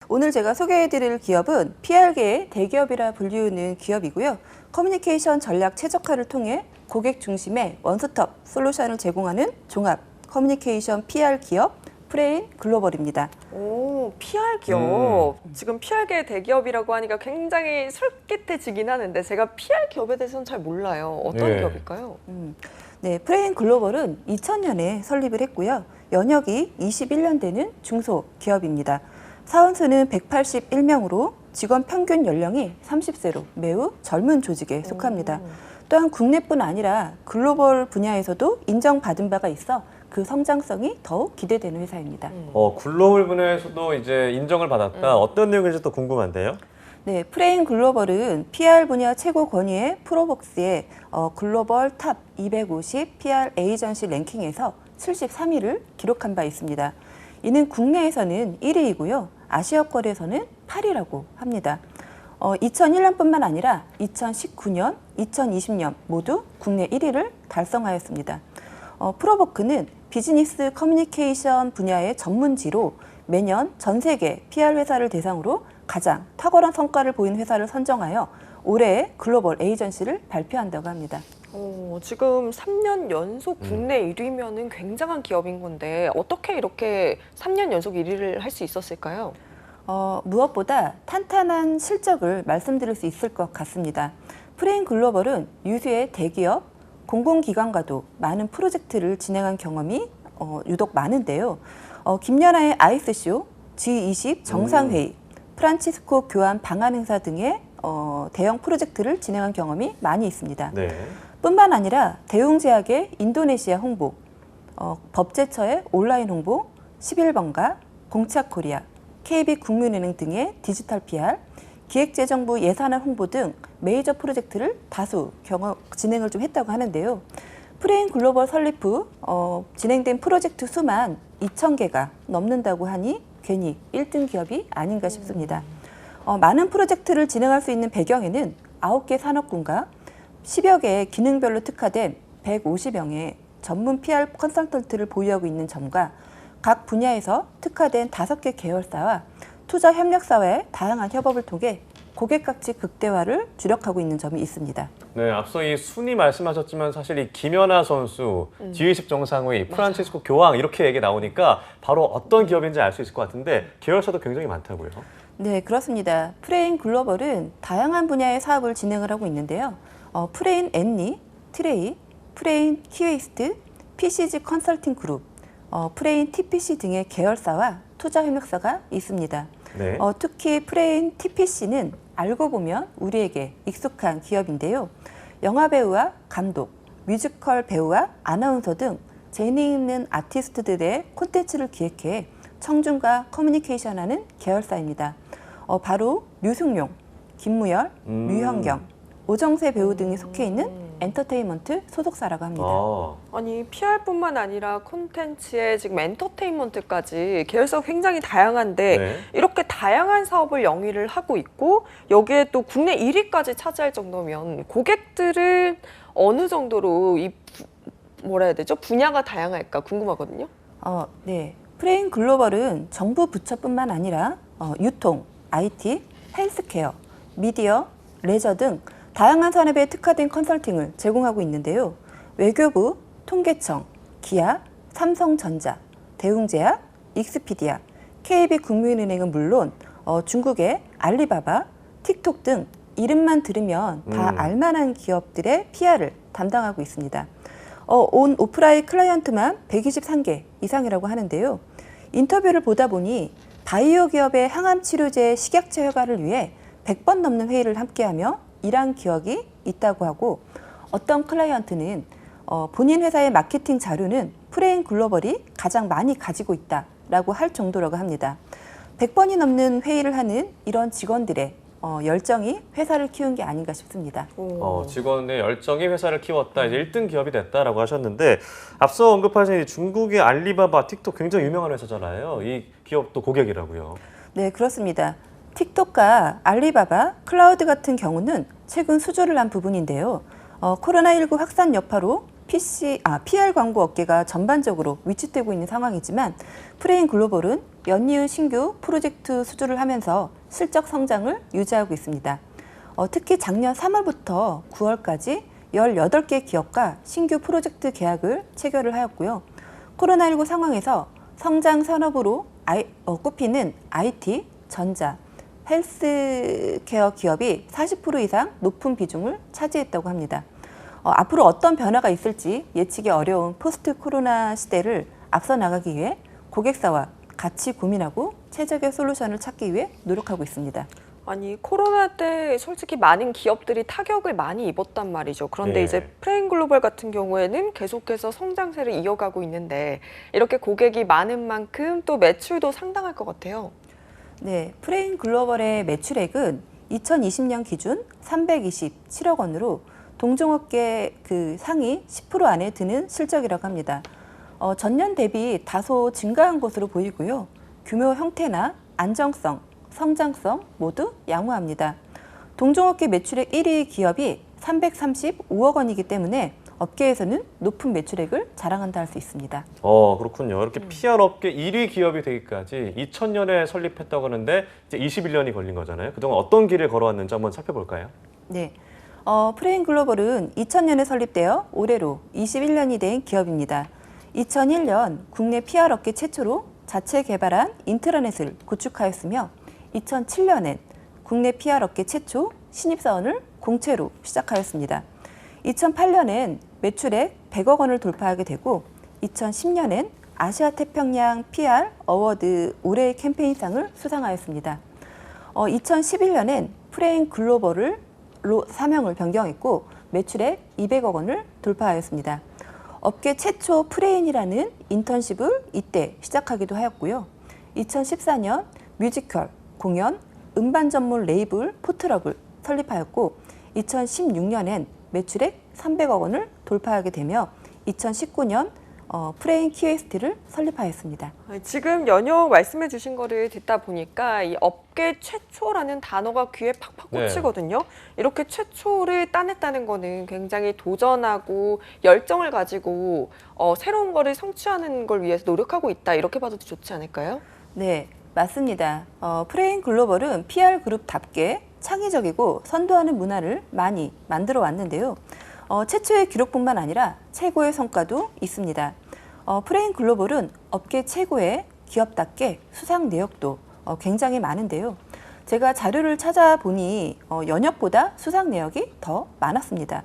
오늘 제가 소개해드릴 기업은 PR계의 대기업이라 불리우는 기업이고요. 커뮤니케이션 전략 최적화를 통해 고객 중심의 원스톱 솔루션을 제공하는 종합 커뮤니케이션 PR 기업 프레인 글로벌입니다. 오, PR 기업. 지금 PR계 대기업이라고 하니까 굉장히 솔깃해지긴 하는데 제가 PR 기업에 대해서는 잘 몰라요. 어떤 기업일까요? 네, 프레인 글로벌은 2000년에 설립을 했고요. 연역이 21년 되는 중소기업입니다. 사원수는 181명으로 직원 평균 연령이 30세로 매우 젊은 조직에 속합니다. 또한 국내뿐 아니라 글로벌 분야에서도 인정받은 바가 있어 그 성장성이 더욱 기대되는 회사입니다. 글로벌 분야에서도 이제 인정을 받았다. 어떤 내용인지 또 궁금한데요. 네, 프레인 글로벌은 PR 분야 최고 권위의 프로복스의 글로벌 탑 250 PR 에이전시 랭킹에서 73위를 기록한 바 있습니다. 이는 국내에서는 1위이고요. 아시아권에서는 8위라고 합니다. 2001년뿐만 아니라 2019년, 2020년 모두 국내 1위를 달성하였습니다. 프로보크는 비즈니스 커뮤니케이션 분야의 전문지로 매년 전 세계 PR 회사를 대상으로 가장 탁월한 성과를 보인 회사를 선정하여 올해의 글로벌 에이전시를 발표한다고 합니다. 지금 3년 연속 국내 1위면은 굉장한 기업인 건데 어떻게 이렇게 3년 연속 1위를 할 수 있었을까요? 무엇보다 탄탄한 실적을 말씀드릴 수 있을 것 같습니다. 프레인 글로벌은 유수의 대기업, 공공기관과도 많은 프로젝트를 진행한 경험이 유독 많은데요. 김연아의 아이스쇼, G20 정상회의, 프란치스코 교환 방한 행사 등의 대형 프로젝트를 진행한 경험이 많이 있습니다. 네. 뿐만 아니라 대웅제약의 인도네시아 홍보, 법제처의 온라인 홍보, 11번가, 공차코리아, KB국민은행 등의 디지털 PR, 기획재정부 예산안 홍보 등 메이저 프로젝트를 다수 진행을 좀 했다고 하는데요. 프레인 글로벌 설립 후 진행된 프로젝트 수만 2,000개가 넘는다고 하니 괜히 1등 기업이 아닌가 싶습니다. 많은 프로젝트를 진행할 수 있는 배경에는 9개 산업군과 10여 개의 기능별로 특화된 150명의 전문 PR 컨설턴트를 보유하고 있는 점과 각 분야에서 특화된 5개 계열사와 투자 협력사와의 다양한 협업을 통해 고객 가치 극대화를 주력하고 있는 점이 있습니다. 네, 앞서 이 순위 말씀하셨지만 사실 이 김연아 선수, G20 정상회의, 프란치스코 교황 이렇게 얘기 나오니까 바로 어떤 기업인지 알 수 있을 것 같은데 계열사도 굉장히 많다고요. 네, 그렇습니다. 프레인 글로벌은 다양한 분야의 사업을 진행을 하고 있는데요. 프레인 앤리, 트레이, 프레인 키웨이스트, PCG 컨설팅 그룹, 프레인 TPC 등의 계열사와 투자 협력사가 있습니다. 네. 특히 프레인 TPC는 알고 보면 우리에게 익숙한 기업인데요. 영화배우와 감독, 뮤지컬 배우와 아나운서 등 재능 있는 아티스트들의 콘텐츠를 기획해 청중과 커뮤니케이션하는 계열사입니다. 바로 류승룡, 김무열, 류현경, 오정세 배우 등이 속해 있는 엔터테인먼트 소속사라고 합니다. 아니, PR뿐만 아니라 콘텐츠에 지금 엔터테인먼트까지 계열사가 굉장히 다양한데 네. 이렇게 다양한 사업을 영위를 하고 있고 여기에 또 국내 1위까지 차지할 정도면 고객들은 어느 정도로 뭐라 해야 되죠? 분야가 다양할까 궁금하거든요. 네. 프레인 글로벌은 정부 부처뿐만 아니라 유통, IT, 헬스케어, 미디어, 레저 등 다양한 산업에 특화된 컨설팅을 제공하고 있는데요. 외교부, 통계청, 기아, 삼성전자, 대웅제약, 익스피디아, KB국민은행은 물론 중국의 알리바바, 틱톡 등 이름만 들으면 다 알만한 기업들의 PR을 담당하고 있습니다. 온 오프라인 클라이언트만 123개 이상이라고 하는데요. 인터뷰를 보다 보니 바이오 기업의 항암 치료제 식약처 허가를 위해 100번 넘는 회의를 함께하며 일한 기억이 있다고 하고 어떤 클라이언트는 본인 회사의 마케팅 자료는 프레인 글로벌이 가장 많이 가지고 있다라고 할 정도라고 합니다. 100번이 넘는 회의를 하는 이런 직원들의 열정이 회사를 키운 게 아닌가 싶습니다. 직원의 열정이 회사를 키웠다, 이제 1등 기업이 됐다라고 하셨는데 앞서 언급하신 이 중국의 알리바바, 틱톡 굉장히 유명한 회사잖아요. 이 기업도 고객이라고요. 네, 그렇습니다. 틱톡과 알리바바, 클라우드 같은 경우는 최근 수주를 한 부분인데요. 코로나19 확산 여파로 PR 광고 업계가 전반적으로 위축되고 있는 상황이지만 프레인 글로벌은 연이은 신규 프로젝트 수주를 하면서 실적 성장을 유지하고 있습니다. 특히 작년 3월부터 9월까지 18개 기업과 신규 프로젝트 계약을 체결을 하였고요. 코로나19 상황에서 성장 산업으로 꼽히는 IT, 전자, 헬스케어 기업이 40% 이상 높은 비중을 차지했다고 합니다. 앞으로 어떤 변화가 있을지 예측이 어려운 포스트 코로나 시대를 앞서 나가기 위해 고객사와 같이 고민하고 최적의 솔루션을 찾기 위해 노력하고 있습니다. 아니 코로나 때 솔직히 많은 기업들이 타격을 많이 입었단 말이죠. 그런데 네. 이제 프레임글로벌 같은 경우에는 계속해서 성장세를 이어가고 있는데 이렇게 고객이 많은 만큼 또 매출도 상당할 것 같아요. 네, 프레임 글로벌의 매출액은 2020년 기준 327억 원으로 동종업계 그 상위 10% 안에 드는 실적이라고 합니다. 전년 대비 다소 증가한 것으로 보이고요. 규모 형태나 안정성, 성장성 모두 양호합니다. 동종업계 매출액 1위 기업이 335억 원이기 때문에 업계에서는 높은 매출액을 자랑한다 할 수 있습니다. 그렇군요. 이렇게 PR 업계 1위 기업이 되기까지 2000년에 설립했다고 하는데 이제 21년이 걸린 거잖아요. 그동안 어떤 길을 걸어왔는지 한번 살펴볼까요? 네, 프레임 글로벌은 2000년에 설립되어 올해로 21년이 된 기업입니다. 2001년 국내 PR 업계 최초로 자체 개발한 인트라넷을 구축하였으며 2007년엔 국내 PR 업계 최초 신입사원을 공채로 시작하였습니다. 2008년엔 매출액 100억 원을 돌파하게 되고 2010년엔 아시아 태평양 PR 어워드 올해의 캠페인상을 수상하였습니다. 2011년엔 프레임 글로벌로 사명을 변경했고 매출액 200억 원을 돌파하였습니다. 업계 최초 프레인이라는 인턴십을 이때 시작하기도 하였고요. 2014년 뮤지컬, 공연, 음반 전문 레이블 포트럭을 설립하였고 2016년엔 매출액 300억 원을 돌파하게 되며 2019년 프레임 QST를 설립하였습니다. 지금 연역 말씀해 주신 거를 듣다 보니까 이 업계 최초라는 단어가 귀에 팍팍 꽂히거든요. 이렇게 최초를 따냈다는 거는 굉장히 도전하고 열정을 가지고 새로운 거를 성취하는 걸 위해서 노력하고 있다. 이렇게 봐도 좋지 않을까요? 네, 맞습니다. 프레임 글로벌은 PR 그룹답게 창의적이고 선도하는 문화를 많이 만들어 왔는데요. 최초의 기록뿐만 아니라 최고의 성과도 있습니다. 프레임 글로벌은 업계 최고의 기업답게 수상 내역도 굉장히 많은데요. 제가 자료를 찾아보니 연역보다 수상 내역이 더 많았습니다.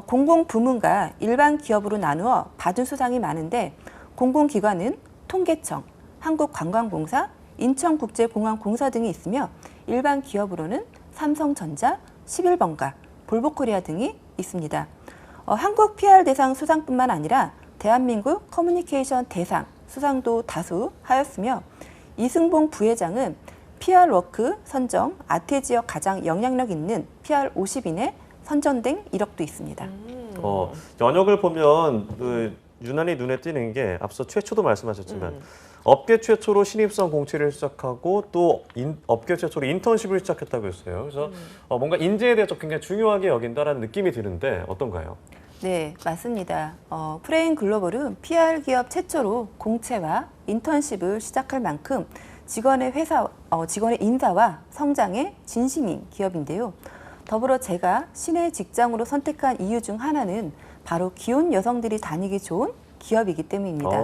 공공부문과 일반 기업으로 나누어 받은 수상이 많은데 공공기관은 통계청, 한국관광공사, 인천국제공항공사 등이 있으며 일반 기업으로는 삼성전자, 11번가, 볼보코리아 등이 있습니다. 한국 PR 대상 수상뿐만 아니라 대한민국 커뮤니케이션 대상 수상도 다수 하였으며 이승봉 부회장은 PR워크 선정 아태 지역 가장 영향력 있는 PR 50인에 선정된 이력도 있습니다. 연역을 보면 유난히 눈에 띄는 게 앞서 최초도 말씀하셨지만 업계 최초로 신입사원 공채를 시작하고 또 업계 최초로 인턴십을 시작했다고 했어요. 그래서 뭔가 인재에 대해서 굉장히 중요하게 여긴다라는 느낌이 드는데 어떤가요? 네, 맞습니다. 프레임 글로벌은 PR 기업 최초로 공채와 인턴십을 시작할 만큼 직원의 인사와 성장에 진심인 기업인데요. 더불어 제가 신의 직장으로 선택한 이유 중 하나는 바로 기혼 여성들이 다니기 좋은 기업이기 때문입니다.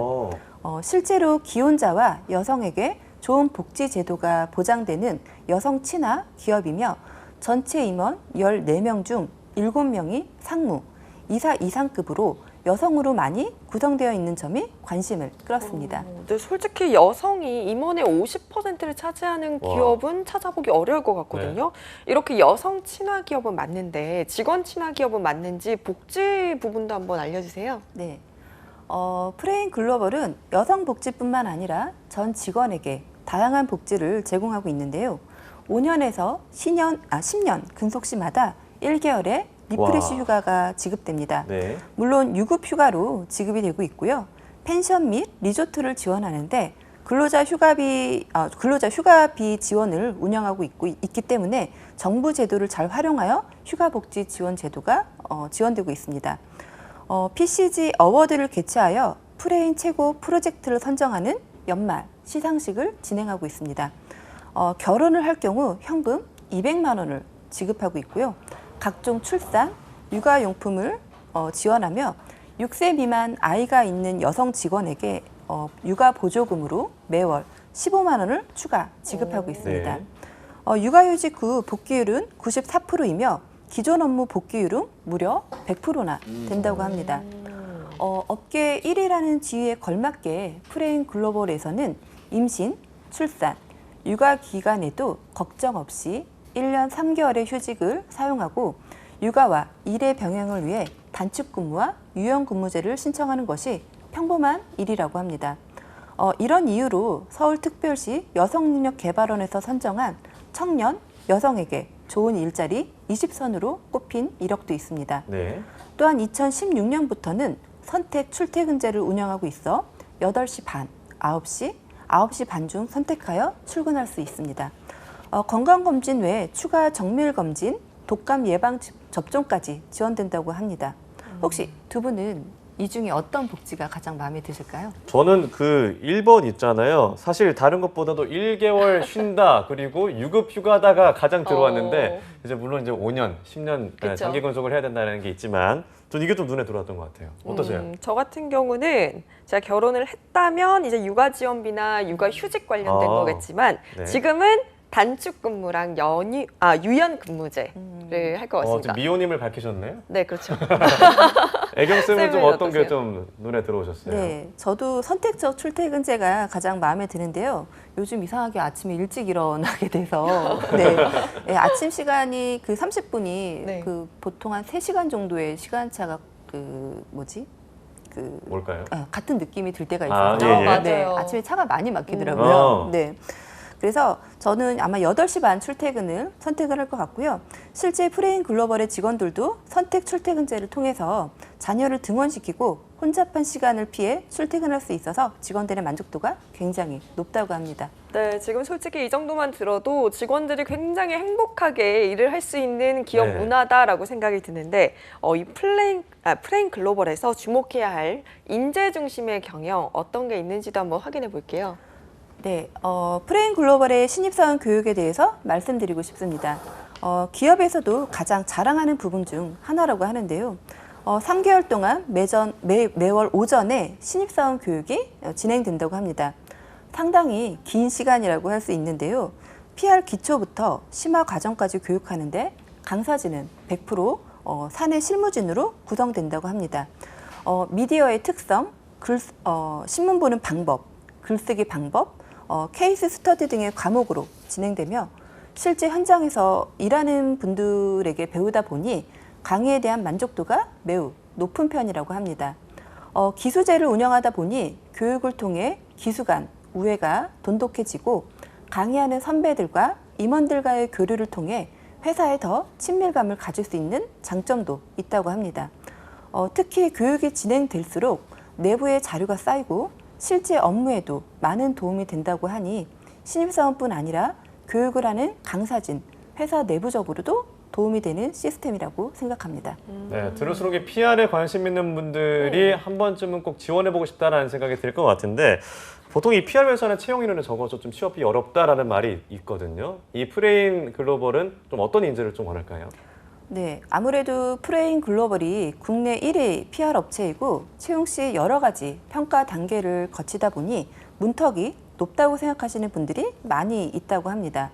실제로 기혼자와 여성에게 좋은 복지 제도가 보장되는 여성 친화 기업이며 전체 임원 14명 중 7명이 상무, 이사 이상급으로 여성으로 많이 구성되어 있는 점이 관심을 끌었습니다. 근데 솔직히 여성이 임원의 50%를 차지하는 기업은 찾아보기 어려울 것 같거든요. 이렇게 여성 친화 기업은 맞는데 직원 친화 기업은 맞는지 복지 부분도 한번 알려주세요. 네. 프레임 글로벌은 여성 복지뿐만 아니라 전 직원에게 다양한 복지를 제공하고 있는데요. 5년에서 10년 근속 시마다 1개월의 리프레시 휴가가 지급됩니다. 네. 물론 유급 휴가로 지급이 되고 있고요. 펜션 및 리조트를 지원하는데 근로자 휴가비 지원을 운영하고 있기 때문에 정부 제도를 잘 활용하여 휴가복지 지원 제도가 지원되고 있습니다. PCG 어워드를 개최하여 프레임 최고 프로젝트를 선정하는 연말 시상식을 진행하고 있습니다. 결혼을 할 경우 현금 200만 원을 지급하고 있고요. 각종 출산, 육아용품을 지원하며 6세 미만 아이가 있는 여성 직원에게 육아 보조금으로 매월 15만 원을 추가 지급하고 있습니다. 네. 육아휴직 후 복귀율은 94%이며 기존 업무 복귀율은 무려 100%나 된다고 합니다. 업계 1위라는 지위에 걸맞게 프레임 글로벌에서는 임신, 출산, 육아 기간에도 걱정 없이 1년 3개월의 휴직을 사용하고 육아와 일의 병행을 위해 단축근무와 유연근무제를 신청하는 것이 평범한 일이라고 합니다. 이런 이유로 서울특별시 여성능력개발원에서 선정한 청년 여성에게 좋은 일자리 20선으로 꼽힌 이력도 있습니다. 네. 또한 2016년부터는 선택 출퇴근제를 운영하고 있어 8시 반, 9시, 9시 반 중 선택하여 출근할 수 있습니다. 건강검진 외에 추가 정밀검진, 독감 예방 접종까지 지원된다고 합니다. 혹시 두 분은 이 중에 어떤 복지가 가장 마음에 드실까요? 저는 그 1번 있잖아요. 사실 다른 것보다도 1개월 쉰다 그리고 유급 휴가다가 가장 들어왔는데 이제 물론 이제 5년, 10년 그쵸. 장기 근속을 해야 된다는 게 있지만 전 이게 좀 눈에 들어왔던 것 같아요. 어떠세요? 저 같은 경우는 제가 결혼을 했다면 이제 육아 지원비나 육아 휴직 관련된 거겠지만 네. 지금은 단축 근무랑 유연 근무제를 할 것 같습니다. 지금 미호님을 밝히셨네요. 네, 그렇죠. 애경 쌤은 좀 쌤은 어떤 게 어떠세요? 좀 눈에 들어오셨어요? 네, 저도 선택적 출퇴근제가 가장 마음에 드는데요. 요즘 이상하게 아침에 일찍 일어나게 돼서 네, 아침 시간이 그 30분이 네. 그 보통 한 3시간 정도의 시간차가 뭘까요? 같은 느낌이 들 때가 아, 있어요. 예, 예. 네, 맞아요. 아침에 차가 많이 막히더라고요. 어. 네. 그래서 저는 아마 8시 반 출퇴근을 선택을 할 것 같고요. 실제 프레임 글로벌의 직원들도 선택 출퇴근제를 통해서 자녀를 등원시키고 혼잡한 시간을 피해 출퇴근할 수 있어서 직원들의 만족도가 굉장히 높다고 합니다. 네, 지금 솔직히 이 정도만 들어도 직원들이 굉장히 행복하게 일을 할 수 있는 기업 네. 문화다라고 생각이 드는데 이 프레임 글로벌에서 주목해야 할 인재 중심의 경영 어떤 게 있는지도 한번 확인해 볼게요. 네, 프레임 글로벌의 신입사원 교육에 대해서 말씀드리고 싶습니다. 기업에서도 가장 자랑하는 부분 중 하나라고 하는데요. 3개월 동안 매월 오전에 신입사원 교육이 진행된다고 합니다. 상당히 긴 시간이라고 할 수 있는데요. PR 기초부터 심화 과정까지 교육하는데 강사진은 100% 사내 실무진으로 구성된다고 합니다. 미디어의 특성, 신문 보는 방법, 글쓰기 방법, 케이스 스터디 등의 과목으로 진행되며 실제 현장에서 일하는 분들에게 배우다 보니 강의에 대한 만족도가 매우 높은 편이라고 합니다. 기수제를 운영하다 보니 교육을 통해 기수 간 우애가 돈독해지고 강의하는 선배들과 임원들과의 교류를 통해 회사에 더 친밀감을 가질 수 있는 장점도 있다고 합니다. 특히 교육이 진행될수록 내부의 자료가 쌓이고 실제 업무에도 많은 도움이 된다고 하니 신입사원뿐 아니라 교육을 하는 강사진, 회사 내부적으로도 도움이 되는 시스템이라고 생각합니다. 네, 들을수록 이 PR에 관심 있는 분들이 한 번쯤은 꼭 지원해보고 싶다라는 생각이 들 것 같은데 보통 이 PR 회사는 채용 인원이 적어서 좀 취업이 어렵다라는 말이 있거든요. 이 프레임 글로벌은 좀 어떤 인재를 좀 원할까요? 네, 아무래도 프레임 글로벌이 국내 1위 PR 업체이고 채용 시 여러 가지 평가 단계를 거치다 보니 문턱이 높다고 생각하시는 분들이 많이 있다고 합니다.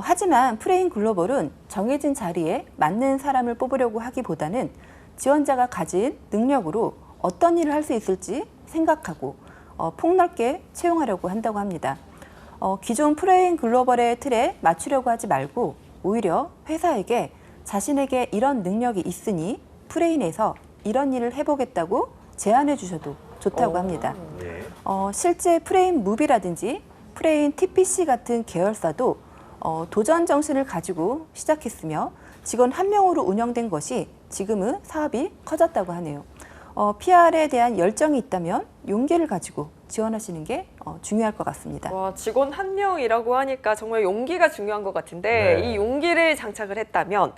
하지만 프레임 글로벌은 정해진 자리에 맞는 사람을 뽑으려고 하기보다는 지원자가 가진 능력으로 어떤 일을 할 수 있을지 생각하고 폭넓게 채용하려고 한다고 합니다. 기존 프레임 글로벌의 틀에 맞추려고 하지 말고 오히려 회사에게 자신에게 이런 능력이 있으니 프레임에서 이런 일을 해보겠다고 제안해 주셔도 좋다고 합니다. 예. 실제 프레임 무비라든지 프레임 TPC 같은 계열사도 도전 정신을 가지고 시작했으며 직원 1명으로 운영된 것이 지금은 사업이 커졌다고 하네요. PR에 대한 열정이 있다면 용기를 가지고 지원하시는 게 중요할 것 같습니다. 와, 직원 1명이라고 하니까 정말 용기가 중요한 것 같은데 네. 이 용기를 장착을 했다면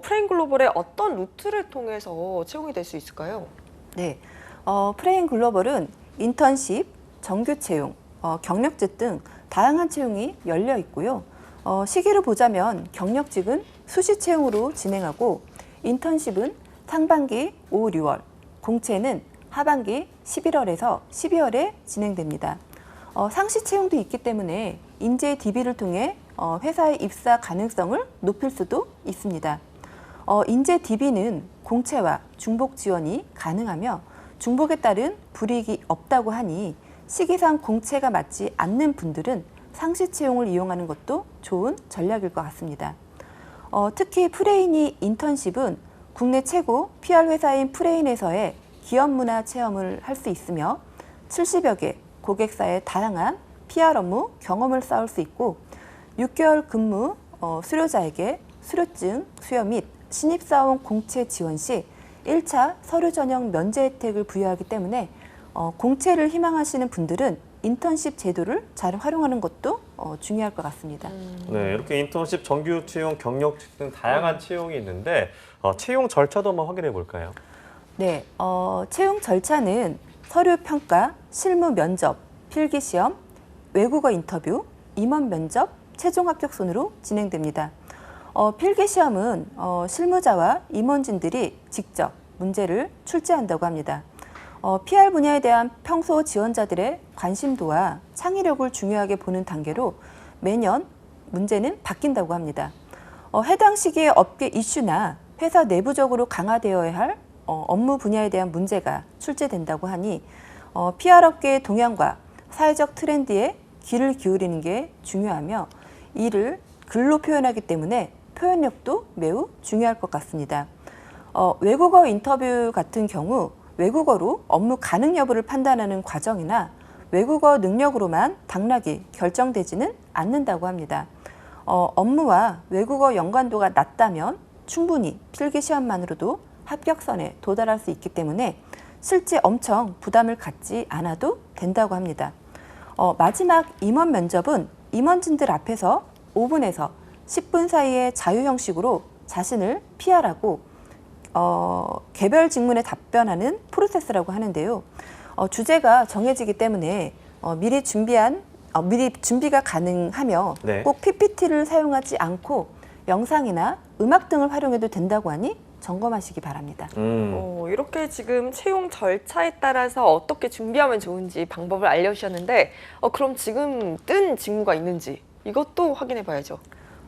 프레임 글로벌의 어떤 루트를 통해서 채용이 될 수 있을까요? 네, 프레임 글로벌은 인턴십, 정규 채용, 경력직 등 다양한 채용이 열려 있고요. 시기를 보자면 경력직은 수시 채용으로 진행하고 인턴십은 상반기 5, 6월, 공채는 하반기 11월에서 12월에 진행됩니다. 상시 채용도 있기 때문에 인재 DB를 통해 회사의 입사 가능성을 높일 수도 있습니다. 인재 DB는 공채와 중복 지원이 가능하며 중복에 따른 불이익이 없다고 하니 시기상 공채가 맞지 않는 분들은 상시 채용을 이용하는 것도 좋은 전략일 것 같습니다. 특히 프레인이 인턴십은 국내 최고 PR 회사인 프레인에서의 기업 문화 체험을 할 수 있으며 70여 개 고객사의 다양한 PR 업무 경험을 쌓을 수 있고 6개월 근무 수료자에게 수료증 수여 및 신입사원 공채 지원 시 1차 서류 전형 면제 혜택을 부여하기 때문에 공채를 희망하시는 분들은 인턴십 제도를 잘 활용하는 것도 중요할 것 같습니다. 네, 이렇게 인턴십, 정규 채용, 경력직 등 다양한 채용이 있는데 채용 절차도 한번 확인해 볼까요? 네, 채용 절차는 서류 평가, 실무 면접, 필기 시험, 외국어 인터뷰, 임원 면접, 최종 합격 순으로 진행됩니다. 필기 시험은 실무자와 임원진들이 직접 문제를 출제한다고 합니다. PR 분야에 대한 평소 지원자들의 관심도와 창의력을 중요하게 보는 단계로 매년 문제는 바뀐다고 합니다. 해당 시기의 업계 이슈나 회사 내부적으로 강화되어야 할 업무 분야에 대한 문제가 출제된다고 하니 PR 업계의 동향과 사회적 트렌드에 귀를 기울이는 게 중요하며 이를 글로 표현하기 때문에 표현력도 매우 중요할 것 같습니다. 외국어 인터뷰 같은 경우 외국어로 업무 가능 여부를 판단하는 과정이나 외국어 능력으로만 당락이 결정되지는 않는다고 합니다. 업무와 외국어 연관도가 낮다면 충분히 필기시험만으로도 합격선에 도달할 수 있기 때문에 실제 엄청 부담을 갖지 않아도 된다고 합니다. 마지막 임원 면접은 임원진들 앞에서 5분에서 10분 사이의 자유 형식으로 자신을 PR하고 개별 질문에 답변하는 프로세스라고 하는데요. 주제가 정해지기 때문에 미리 준비가 가능하며 네. 꼭 PPT를 사용하지 않고 영상이나 음악 등을 활용해도 된다고 하니 점검하시기 바랍니다. 이렇게 지금 채용 절차에 따라서 어떻게 준비하면 좋은지 방법을 알려주셨는데 그럼 지금 뜬 직무가 있는지 이것도 확인해 봐야죠.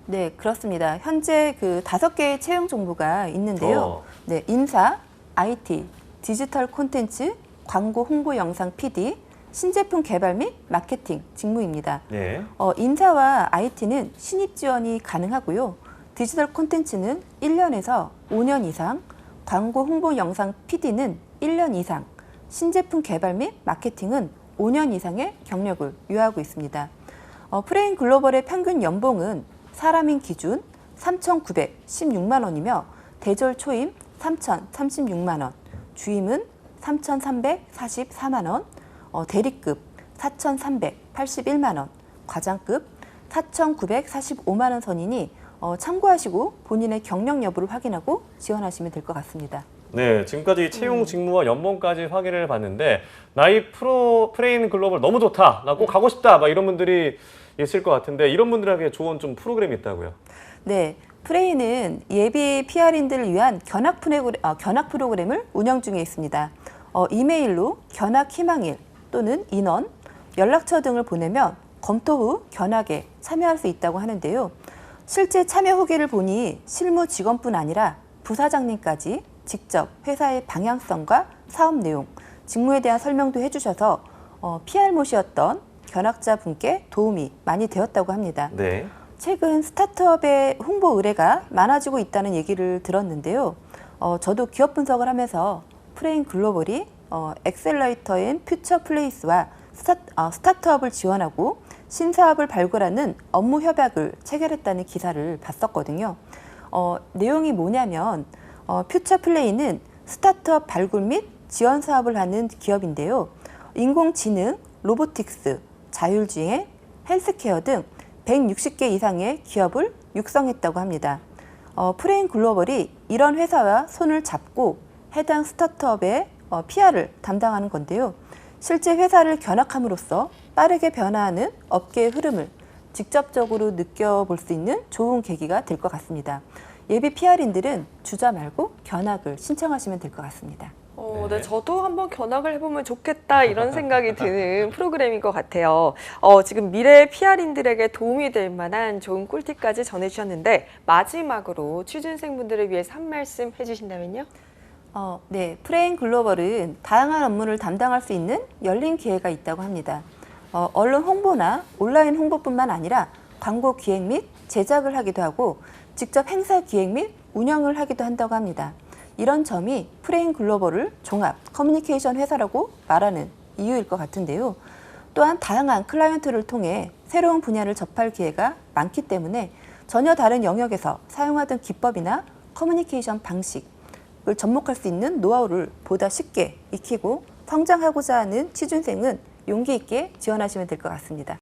네, 그렇습니다. 현재 그 5개의 채용 정보가 있는데요. 네, 인사, IT, 디지털 콘텐츠, 광고 홍보 영상 PD, 신제품 개발 및 마케팅 직무입니다. 네. 인사와 IT는 신입 지원이 가능하고요. 디지털 콘텐츠는 1년에서 5년 이상, 광고 홍보 영상 PD는 1년 이상, 신제품 개발 및 마케팅은 5년 이상의 경력을 요하고 있습니다. 프레인 글로벌의 평균 연봉은 사람인 기준 3,916만 원이며 대졸 초임 3,036만 원, 주임은 3,344만 원, 대리급 4,381만 원, 과장급 4,945만 원 선이니 참고하시고 본인의 경력 여부를 확인하고 지원하시면 될 것 같습니다. 네, 지금까지 채용 직무와 연봉까지 확인을 봤는데 나이 프레인 글로벌 너무 좋다, 나 꼭 가고 싶다, 막 이런 분들이 있을 것 같은데 이런 분들에게 좋은 좀 프로그램이 있다고요? 네, 프레인은 예비 PR인들을 위한 견학 프로그램을 운영 중에 있습니다. 이메일로 견학 희망일 또는 인원, 연락처 등을 보내면 검토 후 견학에 참여할 수 있다고 하는데요. 실제 참여 후기를 보니 실무 직원뿐 아니라 부사장님까지 직접 회사의 방향성과 사업 내용, 직무에 대한 설명도 해주셔서 PR 모시였던 견학자 분께 도움이 많이 되었다고 합니다. 네. 최근 스타트업의 홍보 의뢰가 많아지고 있다는 얘기를 들었는데요. 저도 기업 분석을 하면서 프레인 글로벌이 엑셀러이터인 퓨처 플레이스와 스타트업을 지원하고 신사업을 발굴하는 업무 협약을 체결했다는 기사를 봤었거든요. 내용이 뭐냐면 퓨처 플레이는 스타트업 발굴 및 지원 사업을 하는 기업인데요. 인공지능, 로보틱스, 자율주행, 헬스케어 등 160개 이상의 기업을 육성했다고 합니다. 프레인 글로벌이 이런 회사와 손을 잡고 해당 스타트업의 PR을 담당하는 건데요. 실제 회사를 견학함으로써 빠르게 변화하는 업계의 흐름을 직접적으로 느껴볼 수 있는 좋은 계기가 될 것 같습니다. 예비 PR인들은 주자 말고 견학을 신청하시면 될 것 같습니다. 네, 저도 한번 견학을 해보면 좋겠다 이런 생각이 드는 프로그램인 것 같아요. 지금 미래 PR인들에게 도움이 될 만한 좋은 꿀팁까지 전해주셨는데 마지막으로 취준생분들을 위해서 한 말씀 해주신다면요? 네, 프레임 글로벌은 다양한 업무를 담당할 수 있는 열린 기회가 있다고 합니다. 언론 홍보나 온라인 홍보뿐만 아니라 광고 기획 및 제작을 하기도 하고 직접 행사 기획 및 운영을 하기도 한다고 합니다. 이런 점이 프레임 글로벌을 종합 커뮤니케이션 회사라고 말하는 이유일 것 같은데요. 또한 다양한 클라이언트를 통해 새로운 분야를 접할 기회가 많기 때문에 전혀 다른 영역에서 사용하던 기법이나 커뮤니케이션 방식을 접목할 수 있는 노하우를 보다 쉽게 익히고 성장하고자 하는 취준생은 용기 있게 지원하시면 될 것 같습니다.